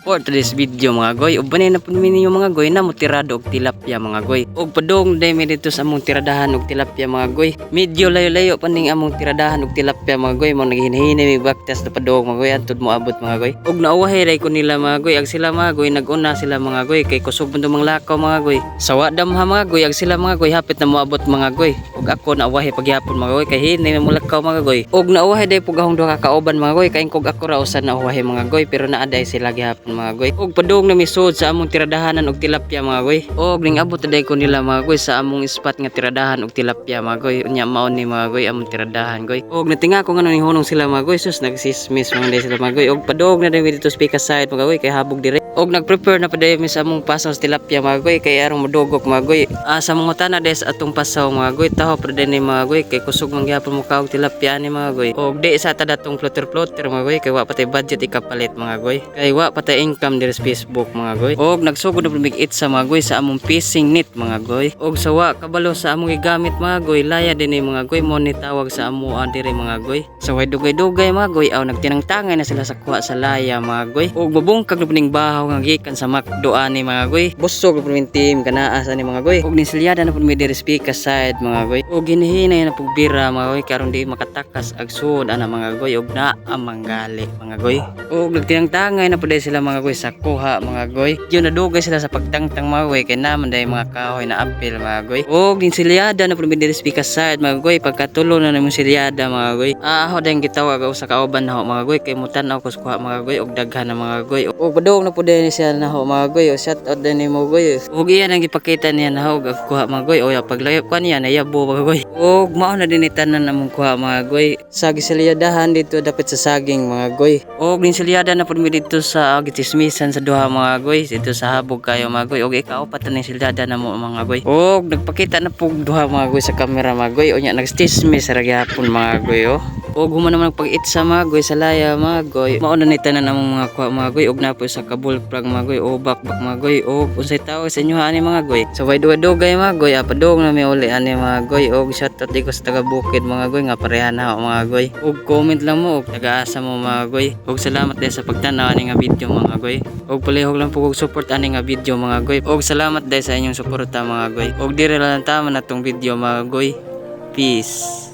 For today's video mga goy, ug banay na pud mi ninyo mga goy na motirado og tilapia mga goy. Ug padong day mi dito sa among tiradahan og tilapia mga goy. Medyo layo-layo pa ning among tiradahan og tilapia mga goy, mo naghinahina mi baktas na padong mga goy antud mo abot mga goy. Ug nauwahay ray ko nila mga goy, ag sila mga goy nag-una sila mga goy kay kusog man mang lakaw mga goy. Sawa damha mga goy, ag sila mga goy hapit na moabot mga goy. Ug ako nauwahay pagyapon mga goy kay hinay na mo lakaw mga goy. Ug nauwahay day pugahong duha ka kauban mga goy, kay kog ako ra usa nauwahay mga goy pero naaday sila gihapon mga goy. Og padung na misud sa among tiradahanan og tilapia mga goy. Og ning abot taday ko nila mga goy sa among spot nga tiradahan og tilapia mga goy. Unya mao ni mga goy among tiradahan goy. Og natinga ko ngano ni hunong sila mga goy, sus nagsismis mga day sila mga goy. Og padung na day dito speaker side mga goy kay habog dire. Og nagprepare na paday mi sa among pasaw sa tilapia mga goy kay arong modugok mga goy. Sa mga tana des atong pasaw mga goy taho paday ni mga goy kay kusog man gyapon mo kaog tilapia ni mga goy. Og di sa tadatong floater mga goy kay wa patay budget ikapalit mga goy. Kay wa patay income sa Facebook mga goy. Og nagsugod na mig-it sa mga goy sa among fishing net mga goy. Og sawa kabalo sa among gigamit mga goy, laya din ni mga goy mo ni tawag sa amo dire mga goy. Sa way dugay-dugay mga goy aw nagtinangtangay na sila sa kuha sa laya mga goy. Og mabungkag na ning bahaw nga gikan sa McDo ani mga goy. Busog na pud team kanaas ani mga goy. Og nisilyada na pud mi dire speaker side mga goy. Og ginihinay na pud bira mga goy karon di makatakas ag sud ana mga goy og naa manggali mga goy. Og nagtinangtangay na pud sila mga goy sa kuha mga goy. Yun nadugay sila sa pagtangtang mga goy kay naman day mga kahoy na apil mga goy. Og din silyada na pud mi dire speaker side mga goy pagkatulo na nimo silyada mga goy. Ako dayang gitawag sa kauban na mga goy kay mutan-aw ko sa kuha mga goy og daghan na mga goy. Og padung na pud ni siya na mga goy o shout out din nimo goy. Og iyan ang gipakita niya na og kuha mga goy o paglayo ko niya na yabo mga goy. Og mao na din itanan namong kuha mga goy. Sa gisilyadahan dito dapat sa saging mga goy. Og din silyada na pud mi dito sa gitismisan sa duha mga goy dito sa habog kayo mga goy. Og ikaw pa taning silyada na mo mga goy. Og nagpakita na pug duha mga goy sa camera mga goy. Unya nagstismis ra gyapon mga goy oh. Og human naman pag-it sa mga goy sa laya mga goy. Mao na ni tanan namong mga kuha mga goy og napo sa kabul prag mga goy o bakbak mga goy. Og unsay tawag sa inyo ani mga goy. So way dugay mga goy padung na mi uli ani mga goy. Og shout out ko sa taga Bukid mga goy nga pareha na mga goy. Og comment lang mo og taga-asa mo mga goy. Og salamat din sa pagtanaw ani nga video mga goy. Og palihog lang po og support ani nga video mga goy. Og salamat din sa inyong suporta mga goy. Og dire lang tama na tong video mga goy. Peace.